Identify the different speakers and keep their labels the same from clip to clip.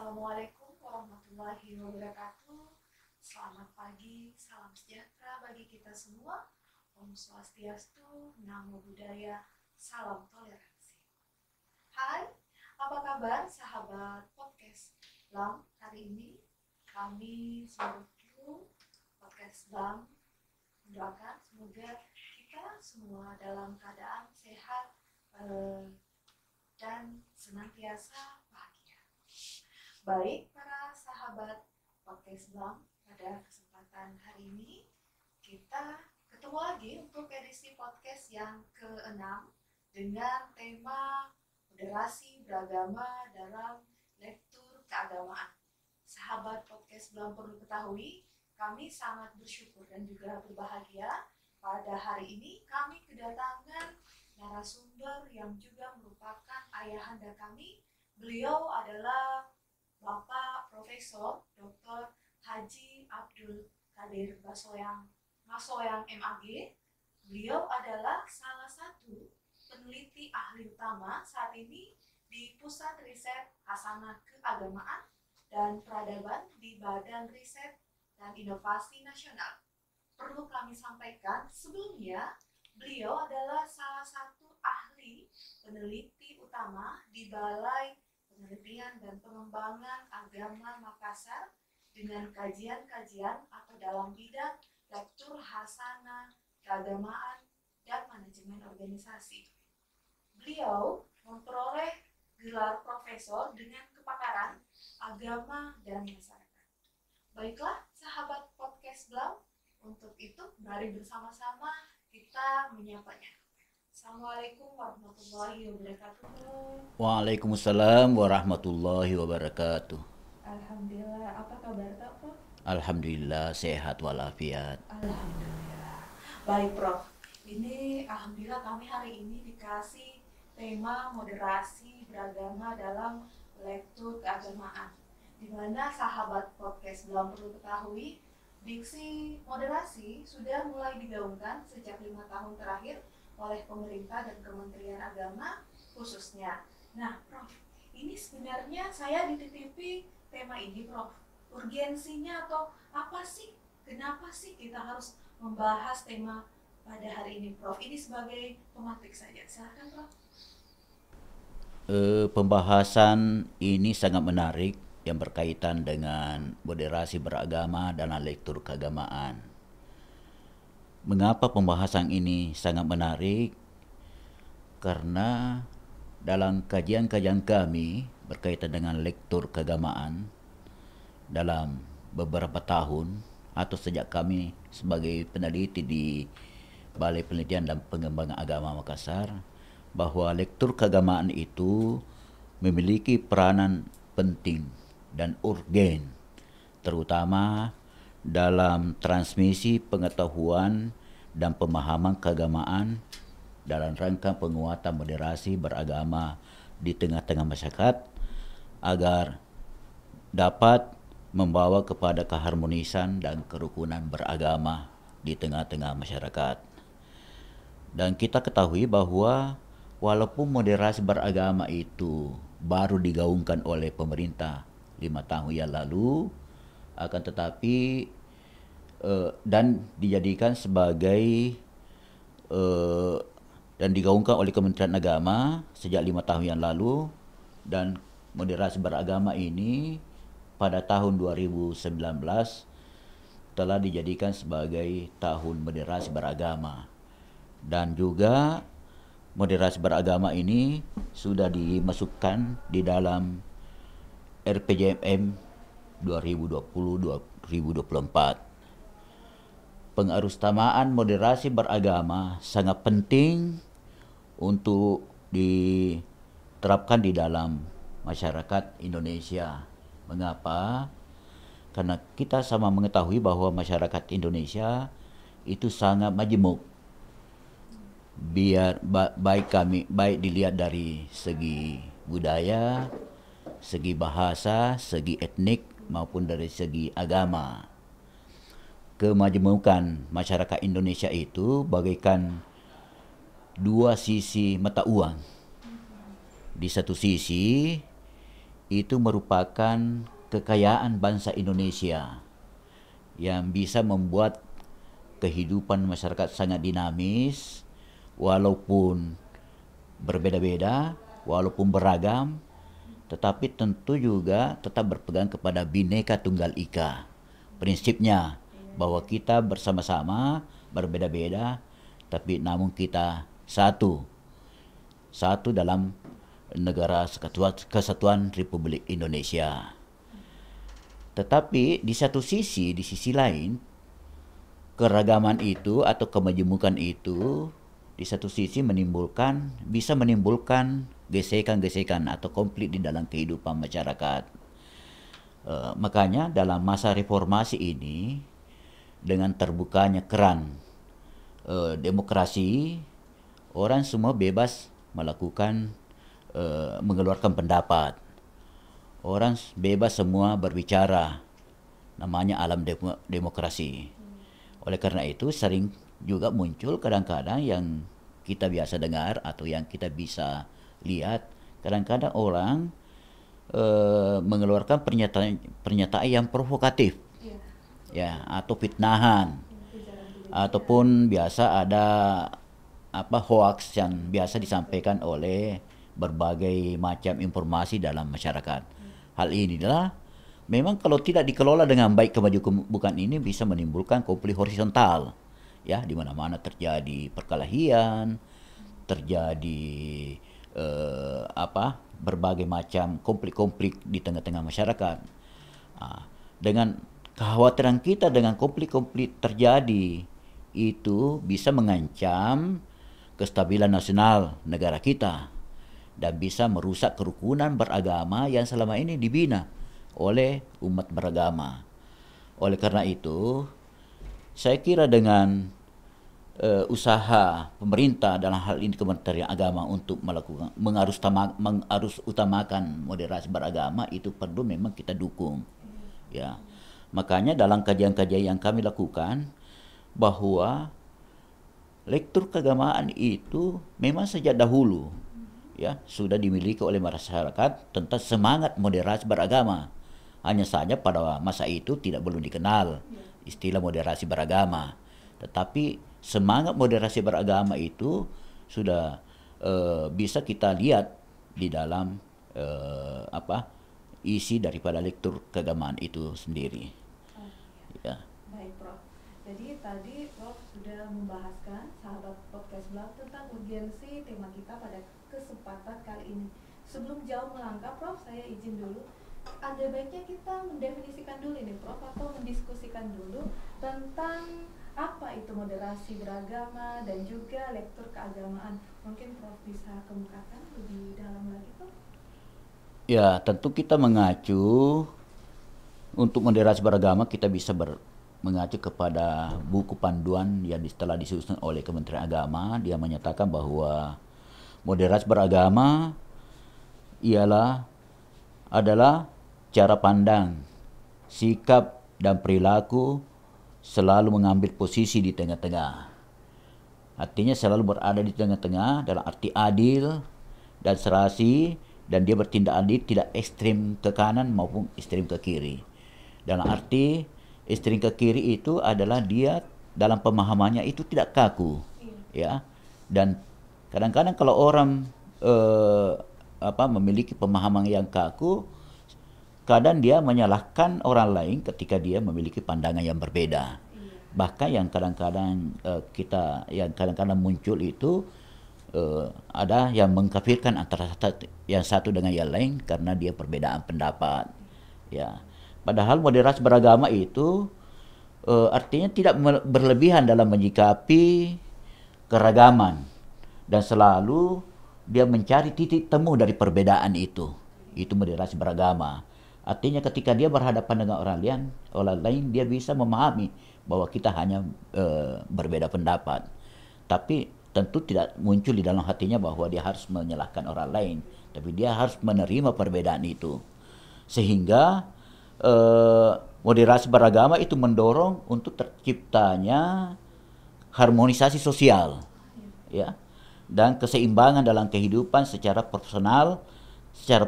Speaker 1: Assalamualaikum warahmatullahi wabarakatuh. Selamat pagi, salam sejahtera bagi kita semua. Om Swastiastu, Namo Buddhaya, salam toleransi. Hai, apa kabar sahabat podcast Blam? Hari ini kami seluruh kru podcast Blam mendoakan semoga kita semua dalam keadaan sehat dan senantiasa bahagia. Baik para sahabat podcast Blam, pada kesempatan hari ini kita ketemu lagi untuk edisi podcast yang ke-6 dengan tema moderasi beragama dalam lektur keagamaan. Sahabat podcast Blam perlu ketahui, kami sangat bersyukur dan juga berbahagia pada hari ini kami kedatangan narasumber yang juga merupakan ayahanda kami. Beliau adalah Bapak Profesor Dr. Haji Abdul Qadir Masoyang MAG. Beliau adalah salah satu peneliti ahli utama saat ini di Pusat Riset Hasanah Keagamaan dan Peradaban di Badan Riset dan Inovasi Nasional. Perlu kami sampaikan sebelumnya, beliau adalah salah satu ahli peneliti utama di Balai Penelitian dan Pengembangan Agama Makassar dengan kajian-kajian atau dalam bidang lektur hasanah, keagamaan, dan manajemen organisasi. Beliau memperoleh gelar profesor dengan kepakaran agama dan masyarakat. Baiklah sahabat podcast Blam, untuk itu mari bersama-sama kita menyapanya. Assalamualaikum warahmatullahi wabarakatuh.
Speaker 2: Waalaikumsalam warahmatullahi wabarakatuh.
Speaker 1: Alhamdulillah, apa kabar Prof?
Speaker 2: Alhamdulillah sehat walafiat.
Speaker 1: Alhamdulillah. Baik Prof, ini alhamdulillah kami hari ini dikasih tema moderasi beragama dalam lektur keagamaan, di mana sahabat podcast belum perlu ketahui, diksi moderasi sudah mulai digaungkan sejak 5 tahun terakhir oleh pemerintah dan Kementerian Agama khususnya. Nah, Prof, ini sebenarnya saya dititipi tema ini, Prof. Urgensinya atau apa sih? Kenapa sih kita harus membahas tema pada hari ini, Prof? Ini sebagai pemantik saja. Silakan, Prof.
Speaker 2: Pembahasan ini sangat menarik yang berkaitan dengan moderasi beragama dalam lektur keagamaan. Mengapa pembahasan ini sangat menarik? Karena dalam kajian-kajian kami berkaitan dengan lektur keagamaan dalam beberapa tahun atau sejak kami sebagai peneliti di Balai Penelitian dan Pengembangan Agama Makassar, bahwa lektur keagamaan itu memiliki peranan penting dan urgen, terutama dalam transmisi pengetahuan dan pemahaman keagamaan dalam rangka penguatan moderasi beragama di tengah-tengah masyarakat agar dapat membawa kepada keharmonisan dan kerukunan beragama di tengah-tengah masyarakat. Dan kita ketahui bahwa walaupun moderasi beragama itu baru digaungkan oleh pemerintah 5 tahun yang lalu, akan tetapi dan dijadikan sebagai dan digaungkan oleh Kementerian Agama sejak 5 tahun yang lalu, dan moderasi beragama ini pada tahun 2019 telah dijadikan sebagai tahun moderasi beragama. Dan juga moderasi beragama ini sudah dimasukkan di dalam RPJMM 2020-2024. Pengarusutamaan moderasi beragama sangat penting untuk diterapkan di dalam masyarakat Indonesia. Mengapa? Karena kita sama mengetahui bahwa masyarakat Indonesia itu sangat majemuk. Baik dilihat dari segi budaya, segi bahasa, segi etnik maupun dari segi agama. Kemajemukan masyarakat Indonesia itu bagaikan dua sisi mata uang. Di satu sisi itu merupakan kekayaan bangsa Indonesia yang bisa membuat kehidupan masyarakat sangat dinamis, walaupun berbeda-beda, walaupun beragam, tetapi tentu juga tetap berpegang kepada Bhinneka Tunggal Ika. Prinsipnya bahwa kita bersama-sama, berbeda-beda, tapi namun kita satu. Satu dalam negara kesatuan Republik Indonesia. Tetapi di sisi lain, keragaman itu atau kemajemukan itu di satu sisi bisa menimbulkan gesekan-gesekan atau konflik di dalam kehidupan masyarakat. Makanya dalam masa reformasi ini, dengan terbukanya keran demokrasi, orang semua bebas melakukan mengeluarkan pendapat. Orang bebas semua berbicara, namanya alam demokrasi. Oleh karena itu sering juga muncul kadang-kadang yang kita biasa dengar atau yang kita bisa lihat, kadang-kadang orang mengeluarkan pernyataan yang provokatif, ya, atau fitnahan, ataupun biasa ada hoax yang biasa disampaikan oleh berbagai macam informasi dalam masyarakat. Hal inilah memang kalau tidak dikelola dengan baik kemajemukan ini bisa menimbulkan konflik horizontal, ya, di mana-mana terjadi perkelahian, terjadi berbagai macam konflik-konflik di tengah-tengah masyarakat. Dengan kekhawatiran kita dengan konflik-konflik terjadi itu bisa mengancam kestabilan nasional negara kita dan bisa merusak kerukunan beragama yang selama ini dibina oleh umat beragama. Oleh karena itu, saya kira dengan usaha pemerintah dalam hal ini Kementerian Agama untuk melakukan mengarus utamakan moderasi beragama itu perlu memang kita dukung, ya. Makanya dalam kajian-kajian yang kami lakukan bahwa lektur keagamaan itu memang sejak dahulu, ya, sudah dimiliki oleh masyarakat tentang semangat moderasi beragama. Hanya saja pada masa itu belum dikenal istilah moderasi beragama. Tetapi semangat moderasi beragama itu sudah bisa kita lihat di dalam isi daripada lektur keagamaan itu sendiri. Ya.
Speaker 1: Baik, Prof. Jadi tadi Prof sudah membahaskan sahabat podcast blog tentang urgensi tema kita pada kesempatan kali ini. Sebelum jauh melangkah, Prof, saya izin dulu. Ada baiknya kita mendefinisikan dulu ini, Prof, atau mendiskusikan dulu tentang apa itu moderasi beragama dan juga lektur keagamaan. Mungkin Prof bisa kemukakan lebih dalam lagi, Prof?
Speaker 2: Ya, tentu kita mengacu untuk moderasi beragama kita bisa mengacu kepada buku panduan yang telah disusun oleh Kementerian Agama. Dia menyatakan bahwa moderasi beragama adalah cara pandang, sikap dan perilaku selalu mengambil posisi di tengah-tengah. Artinya selalu berada di tengah-tengah dalam arti adil dan serasi, dan dia bertindak adil, tidak ekstrim ke kanan maupun ekstrim ke kiri. Dalam arti ekstrim ke kiri itu adalah dia dalam pemahamannya itu tidak kaku, ya. Dan kadang-kadang kalau orang memiliki pemahaman yang kaku, kadang dia menyalahkan orang lain ketika dia memiliki pandangan yang berbeda. Bahkan yang kadang-kadang kadang-kadang muncul itu ada yang mengkafirkan antara yang satu dengan yang lain karena dia perbedaan pendapat. Ya. Padahal moderasi beragama itu artinya tidak berlebihan dalam menyikapi keragaman dan selalu dia mencari titik temu dari perbedaan itu. Itu moderasi beragama. Artinya ketika dia berhadapan dengan orang lain dia bisa memahami bahwa kita hanya berbeda pendapat. Tapi tentu tidak muncul di dalam hatinya bahwa dia harus menyalahkan orang lain, tapi dia harus menerima perbedaan itu. Sehingga moderasi beragama itu mendorong untuk terciptanya harmonisasi sosial, ya, dan keseimbangan dalam kehidupan secara personal, secara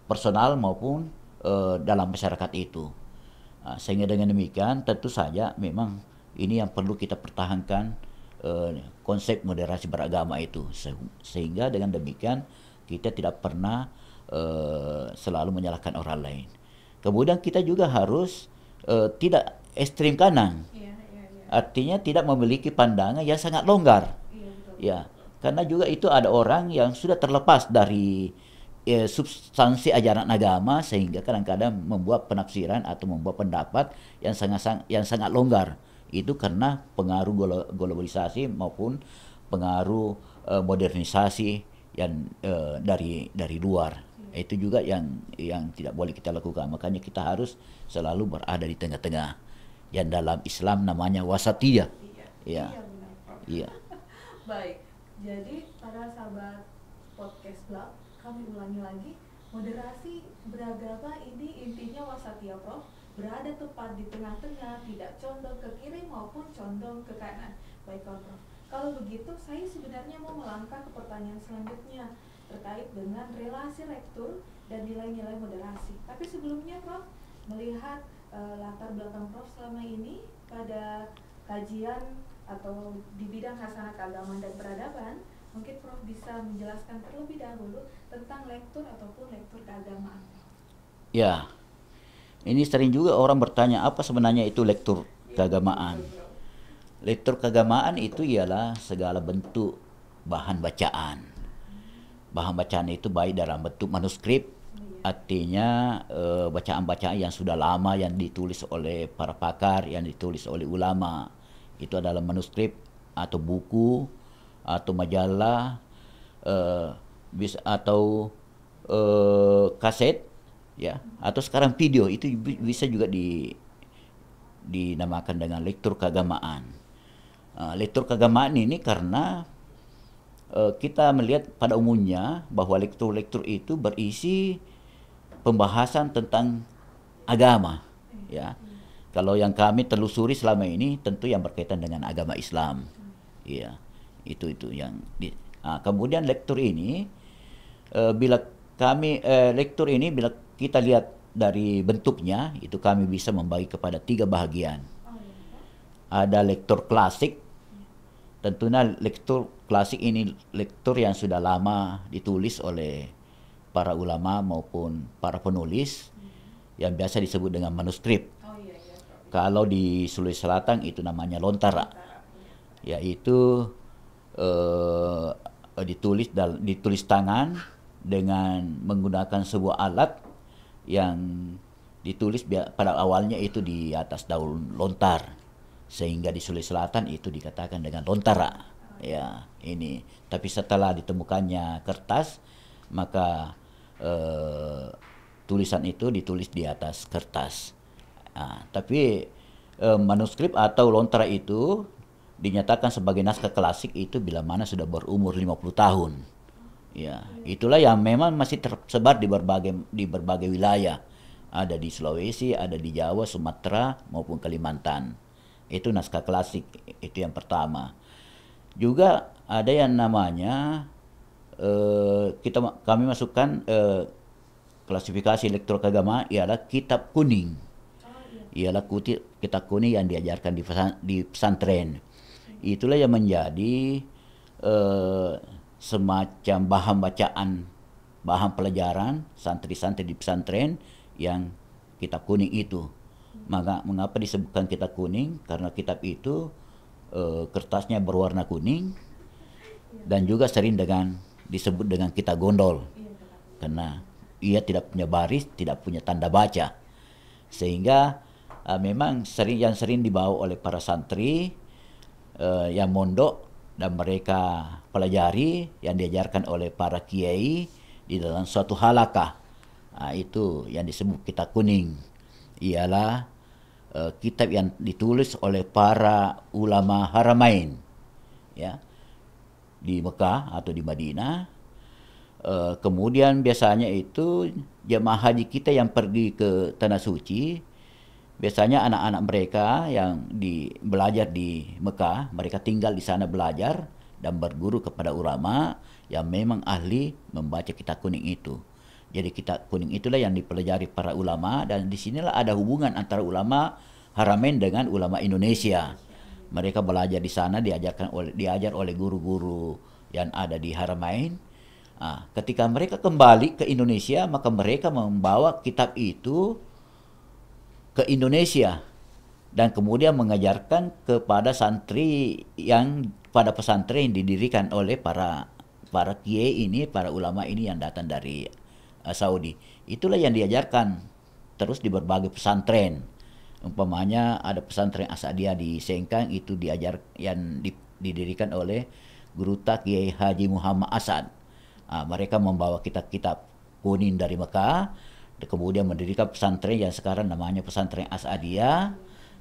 Speaker 2: personal maupun dalam masyarakat itu. Sehingga dengan demikian tentu saja memang ini yang perlu kita pertahankan, konsep moderasi beragama itu, sehingga dengan demikian kita tidak pernah selalu menyalahkan orang lain. Kemudian kita juga harus tidak ekstrim kanan. Artinya tidak memiliki pandangan yang sangat longgar. Ya, karena juga itu ada orang yang sudah terlepas dari substansi ajaran agama, sehingga kadang-kadang membuat penafsiran atau membuat pendapat yang sangat longgar. Itu karena pengaruh globalisasi maupun pengaruh modernisasi yang dari luar. Itu juga yang tidak boleh kita lakukan. Makanya kita harus selalu berada di tengah-tengah. Yang dalam Islam namanya wasatiyah.
Speaker 1: Iya.
Speaker 2: Iya.
Speaker 1: Baik. Jadi para sahabat podcast blog, kami ulangi lagi, moderasi beragama ini intinya wasatiyah, Prof. Berada tepat di tengah-tengah, tidak condong ke kiri maupun condong ke kanan. Baik, Prof. Kalau begitu, saya sebenarnya mau melangkah ke pertanyaan selanjutnya terkait dengan relasi rektor dan nilai-nilai moderasi. Tapi sebelumnya, Prof, melihat latar belakang Prof selama ini pada kajian atau di bidang hasanah keagamaan dan peradaban, mungkin Prof bisa menjelaskan terlebih dahulu tentang lektur ataupun lektur keagamaan.
Speaker 2: Ya, ini sering juga orang bertanya apa sebenarnya itu lektur keagamaan. Lektur keagamaan itu ialah segala bentuk bahan bacaan. Bahan bacaan itu baik dalam bentuk manuskrip, artinya bacaan-bacaan yang sudah lama yang ditulis oleh para pakar, yang ditulis oleh ulama. Itu adalah manuskrip atau buku atau majalah atau kaset, ya, atau sekarang video. Itu bisa juga dinamakan dengan lektur keagamaan. Lektur keagamaan ini karena kita melihat pada umumnya bahwa lektur-lektur itu berisi pembahasan tentang agama, ya. Kalau yang kami telusuri selama ini tentu yang berkaitan dengan agama Islam, ya. Itu yang kemudian lektur ini bila kita lihat dari bentuknya, itu kami bisa membagi kepada 3 bahagian. Ada lektur klasik. Tentunya lektur klasik ini lektur yang sudah lama ditulis oleh para ulama maupun para penulis, yang biasa disebut dengan manuskrip. Kalau di Sulawesi Selatan itu namanya lontara, yaitu ditulis tangan dengan menggunakan sebuah alat yang ditulis pada awalnya itu di atas daun lontar, sehingga di Sulawesi Selatan itu dikatakan dengan lontara, ya. Ini tapi setelah ditemukannya kertas, maka tulisan itu ditulis di atas kertas. Tapi manuskrip atau lontara itu dinyatakan sebagai naskah klasik itu bila mana sudah berumur 50 tahun. Ya, itulah yang memang masih tersebar di berbagai wilayah. Ada di Sulawesi, ada di Jawa, Sumatera maupun Kalimantan. Itu naskah klasik, itu yang pertama. Juga ada yang namanya kami masukkan klasifikasi lektur keagamaan ialah kitab kuning. Ialah kitab kuning yang diajarkan di pesantren. Itulah yang menjadi semacam bahan bacaan, bahan pelajaran santri-santri di pesantren yang kitab kuning itu. Mengapa disebutkan kitab kuning? Karena kitab itu kertasnya berwarna kuning dan juga sering disebut dengan kitab gondol, karena ia tidak punya baris, tidak punya tanda baca, sehingga memang sering dibawa oleh para santri yang mondok dan mereka pelajari yang diajarkan oleh para kiai di dalam suatu halakah. Itu yang disebut kitab kuning. Ialah kitab yang ditulis oleh para ulama haramain, ya, di Mekah atau di Madinah. Kemudian biasanya itu jemaah haji kita yang pergi ke Tanah Suci, biasanya anak-anak mereka yang belajar di Mekah, mereka tinggal di sana belajar dan berguru kepada ulama yang memang ahli membaca kitab kuning itu. Jadi kitab kuning itulah yang dipelajari para ulama, dan disinilah ada hubungan antara ulama Haramain dengan ulama Indonesia. Mereka belajar di sana, diajar oleh guru-guru yang ada di Haramain. Ketika mereka kembali ke Indonesia, maka mereka membawa kitab itu ke Indonesia dan kemudian mengajarkan kepada santri yang pada pesantren yang didirikan oleh para kiai ini, para ulama ini yang datang dari Saudi. Itulah yang diajarkan terus di berbagai pesantren. Umpamanya ada pesantren Asadiyah di Sengkang, itu didirikan oleh Guru Kiai Haji Muhammad Asad. Mereka membawa kitab-kitab kuning dari Mekah, kemudian mendirikan pesantren yang sekarang namanya pesantren Asadiyah.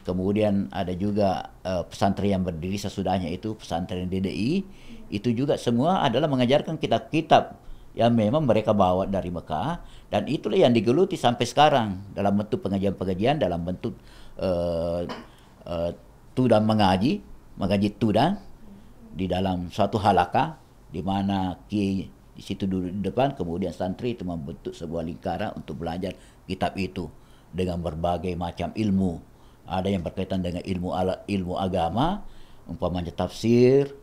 Speaker 2: Kemudian ada juga pesantren yang berdiri sesudahnya, itu pesantren DDI. Itu juga semua adalah mengajarkan kitab-kitab yang memang mereka bawa dari Mekah, dan itulah yang digeluti sampai sekarang dalam bentuk pengajian-pengajian, dalam bentuk tudang mengaji tudang di dalam suatu halakah di mana kiai di situ duduk di depan, kemudian santri itu membentuk sebuah lingkaran untuk belajar kitab itu dengan berbagai macam ilmu. Ada yang berkaitan dengan ilmu agama, umpamanya tafsir,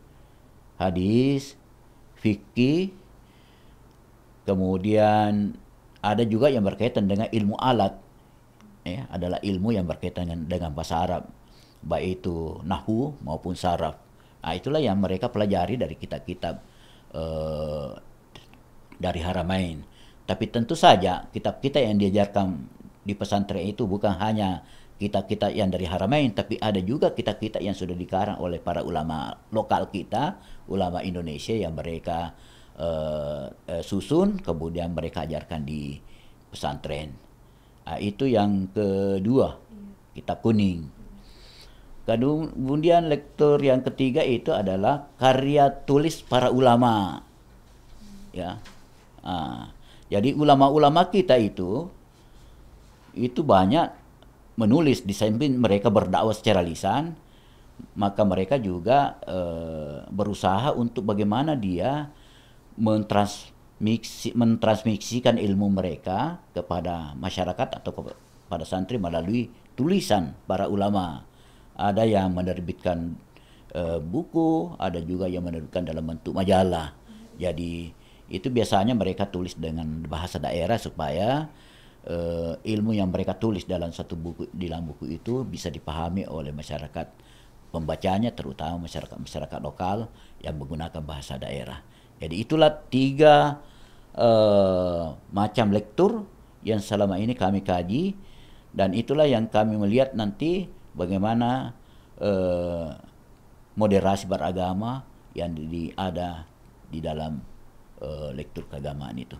Speaker 2: hadis, fikih. Kemudian ada juga yang berkaitan dengan ilmu alat, ya, adalah ilmu yang berkaitan dengan bahasa Arab, baik itu nahwu maupun saraf. Itulah yang mereka pelajari dari kitab-kitab dari Haramain. Tapi tentu saja kitab-kitab yang diajarkan di pesantren itu bukan hanya kitab-kitab yang dari Haramain, tapi ada juga kitab-kitab yang sudah dikarang oleh para ulama lokal kita, ulama Indonesia yang mereka susun, kemudian mereka ajarkan di pesantren. Itu yang kedua, kitab kuning. Kemudian lektur yang ketiga itu adalah karya tulis para ulama. Ya. Jadi ulama-ulama kita itu banyak menulis, di samping mereka berdakwah secara lisan, maka mereka juga berusaha untuk bagaimana dia mentransmisikan ilmu mereka kepada masyarakat atau kepada santri melalui tulisan para ulama. Ada yang menerbitkan buku, ada juga yang menerbitkan dalam bentuk majalah. Jadi itu biasanya mereka tulis dengan bahasa daerah supaya ilmu yang mereka tulis dalam satu buku, di dalam buku itu bisa dipahami oleh masyarakat pembacanya, terutama masyarakat lokal yang menggunakan bahasa daerah. Jadi itulah 3 macam lektur yang selama ini kami kaji, dan itulah yang kami melihat nanti bagaimana moderasi beragama yang ada di dalam lektur keagamaan itu.